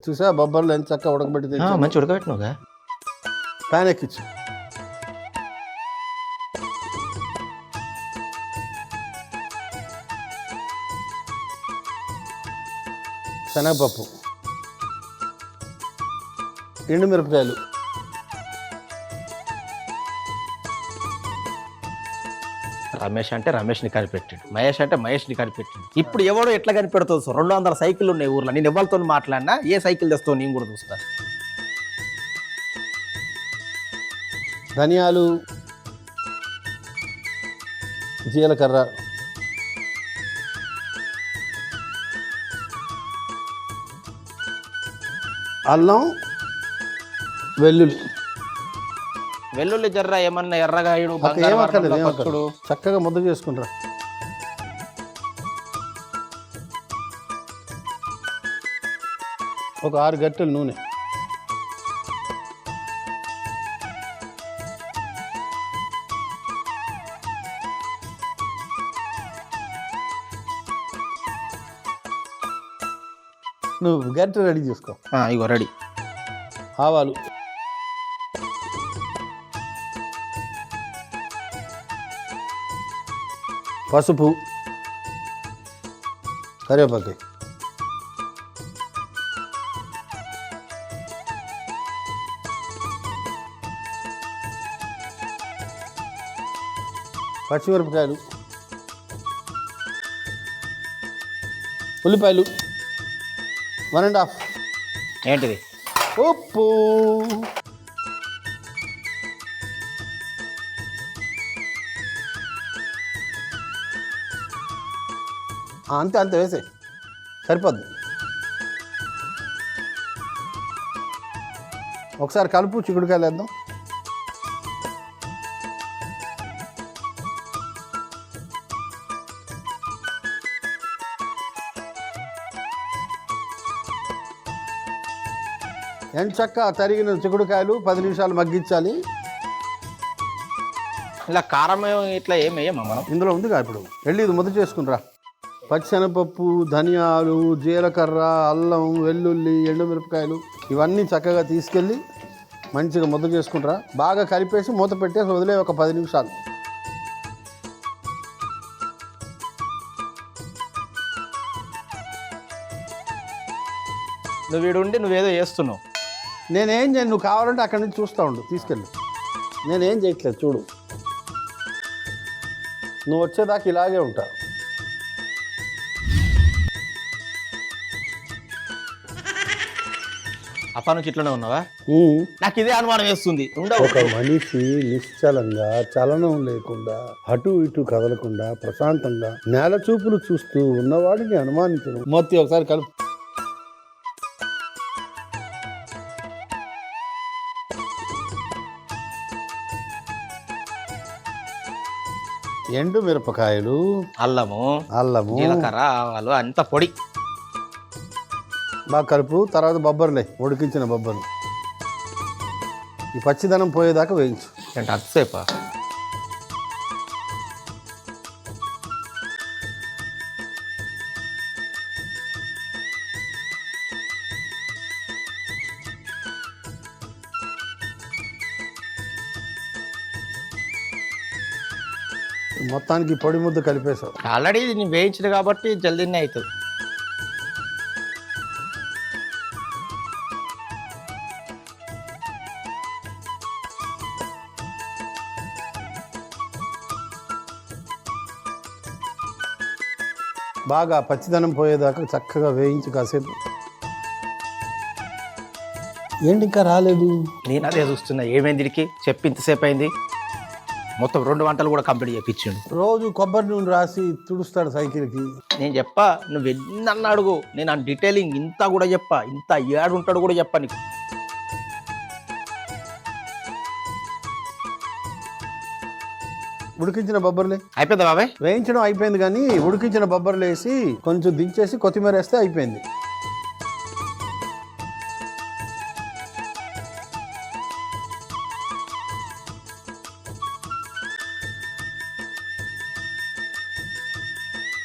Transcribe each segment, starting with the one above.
చూసా బొబ్బర్లు ఎంత చక్కగా ఉడకబెట్టి తెచ్చాను. మంచి ఉడకబెట్టినవుగా. ప్యాన్ ఎక్కించు. శనగపప్పు, ఎండుమిరపకాయలు, రమేష్ అంటే రమేష్ని కనిపెట్టాడు, మహేష్ అంటే మహేష్ని కనిపెట్టాడు. ఇప్పుడు ఎవడో ఎట్లా కనిపెడుతుంది? 200 సైకిల్ ఉన్నాయి ఊర్లో. నేను ఎవరితో మాట్లాడినా ఏ సైకిల్ తెస్తావు నేను కూడా చూస్తా. ధనియాలు, జీలకర్ర, అల్లం, వెల్లుల్లి. వెల్లుల్లి జర్ర ఏమన్నా ఎర్రగాయడు పచ్చుడు చక్కగా ముద్ద చేసుకుంటారా. ఒక 6 గంటలు నూనె, నువ్వు గంట రెడీ చేసుకో. ఇగో రెడీ. ఆవాలు, పసుపు, కరివేపాకు, పచ్చిమిరపకాయలు, ఉల్లిపాయలు, 1.5. ఏంటిది? ఉప్పు, అంతే అంతే వేసే సరిపోద్ది. ఒకసారి కలుపు, చిక్కుడుకాయలు వేద్దాం. ఎంచక్క తరిగిన చిక్కుడుకాయలు 10 నిమిషాలు మగ్గించాలి. ఇలా కారం ఇట్లా ఏమేయమ్మా మనం? ఇందులో ఉందిగా ఇప్పుడు. వెళ్ళి ఇది ముద్ద చేసుకునిరా. పచ్చిశనగపప్పు, ధనియాలు, జీలకర్ర, అల్లం, వెల్లుల్లి, ఎండుమిరపకాయలు ఇవన్నీ చక్కగా తీసుకెళ్ళి మంచిగా ముద్ద చేసుకుంటారా. బాగా కలిపేసి మూత పెట్టేసి వదిలే ఒక 10 నిమిషాలు. నువ్వు వీడుండి నువ్వేదో చేస్తున్నావు. నేనేం చేయను, నువ్వు కావాలంటే అక్కడి నుంచి చూస్తూ ఉండు, తీసుకెళ్ళి. నేనేం చేయట్లేదు చూడు, నువ్వు వచ్చేదాకా ఇలాగే ఉంటా. అప్పా నుంచి ఇట్లనే ఉన్నావా? నాకు ఇదే అనుమానం వేస్తుంది. ఒక మనిషి నిశ్చలంగా, చలనం లేకుండా, అటు ఇటు కదలకుండా, ప్రశాంతంగా నేల చూపులు చూస్తూ ఉన్నవాడిని అనుమానించడం. మొత్తం ఒకసారి కలుపు. ఎండు మిరపకాయలు, అల్లము, జీలకర్ర, ఆవాలు అంత పొడి బాగా కలుపు. తర్వాత బొబ్బర్లే, ఉడికించిన బొబ్బర్లు ఈ పచ్చిదనం పోయేదాకా వేయించు. అంటే అంతసేపా? మొత్తానికి పొడి ముద్ద కలిపేసావు. ఆల్రెడీ నేను వేయించదు కాబట్టి జల్దీనే అవుతుంది. బాగా పచ్చిదనం పోయేదాకా చక్కగా వేయించి కాసేపు. ఏంటి ఇంకా రాలేదు? నేను అదే చూస్తున్నా, ఏమైంది వీడికి చెప్పి ఇంతసేపు అయింది. మొత్తం 2 వంటలు కూడా కంప్లీట్ చేయించాడు. రోజు కొబ్బరి నూనె రాసి తుడుస్తాడు సైకిల్కి. నేను చెప్పా, నువ్వు ఎన్నన్నా అడుగు, నేను ఆ డీటెయిలింగ్ ఇంత కూడా చెప్పా, ఇంత ఏడుంటాడు కూడా చెప్పా నీకు. ఉడికించిన బొబ్బర్లే అయిపోయిందా బాబాయ్? వేయించడం అయిపోయింది, కానీ ఉడికించిన బొబ్బర్లు వేసి కొంచెం దించేసి కొత్తిమీర వేస్తే అయిపోయింది.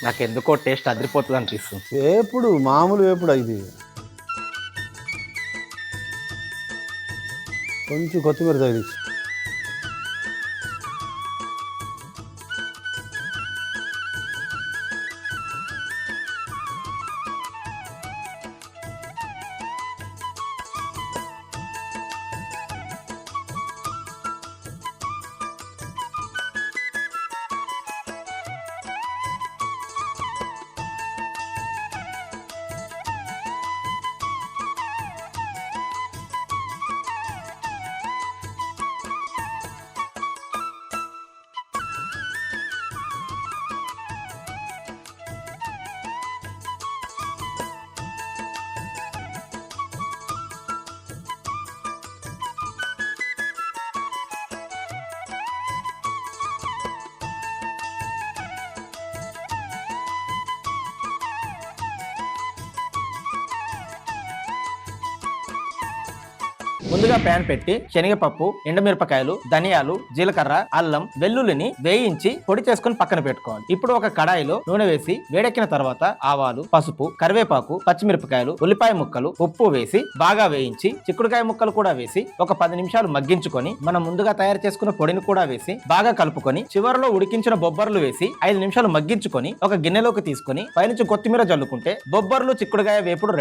నాకు ఎందుకో టేస్ట్ అదిరిపోతుంది అనిపిస్తుంది. వేపుడు మామూలు వేపుడు ఇది. కొంచెం కొత్తిమీర తగిలించి. ముందుగా ప్యాన్ పెట్టి శనగపప్పు, ఎండుమిరపకాయలు, ధనియాలు, జీలకర్ర, అల్లం, వెల్లుల్లిని వేయించి పొడి చేసుకుని పక్కన పెట్టుకోవాలి. ఇప్పుడు ఒక కడాయిలో నూనె వేసి వేడెక్కిన తర్వాత ఆవాలు, పసుపు, కరివేపాకు, పచ్చిమిరపకాయలు, ఉల్లిపాయ ముక్కలు, ఉప్పు వేసి బాగా వేయించి చిక్కుడుకాయ ముక్కలు కూడా వేసి ఒక 10 నిమిషాలు మగ్గించుకొని మనం ముందుగా తయారు చేసుకున్న పొడిని కూడా వేసి బాగా కలుపుకొని చివరిలో ఉడికించిన బొబ్బర్లు వేసి 5 నిమిషాలు మగ్గించుకొని ఒక గిన్నెలోకి తీసుకొని పైనుంచి కొత్తిమీర జల్లుకుంటే బొబ్బర్లు చిక్కుడుకాయ వేపుడు రెడీ.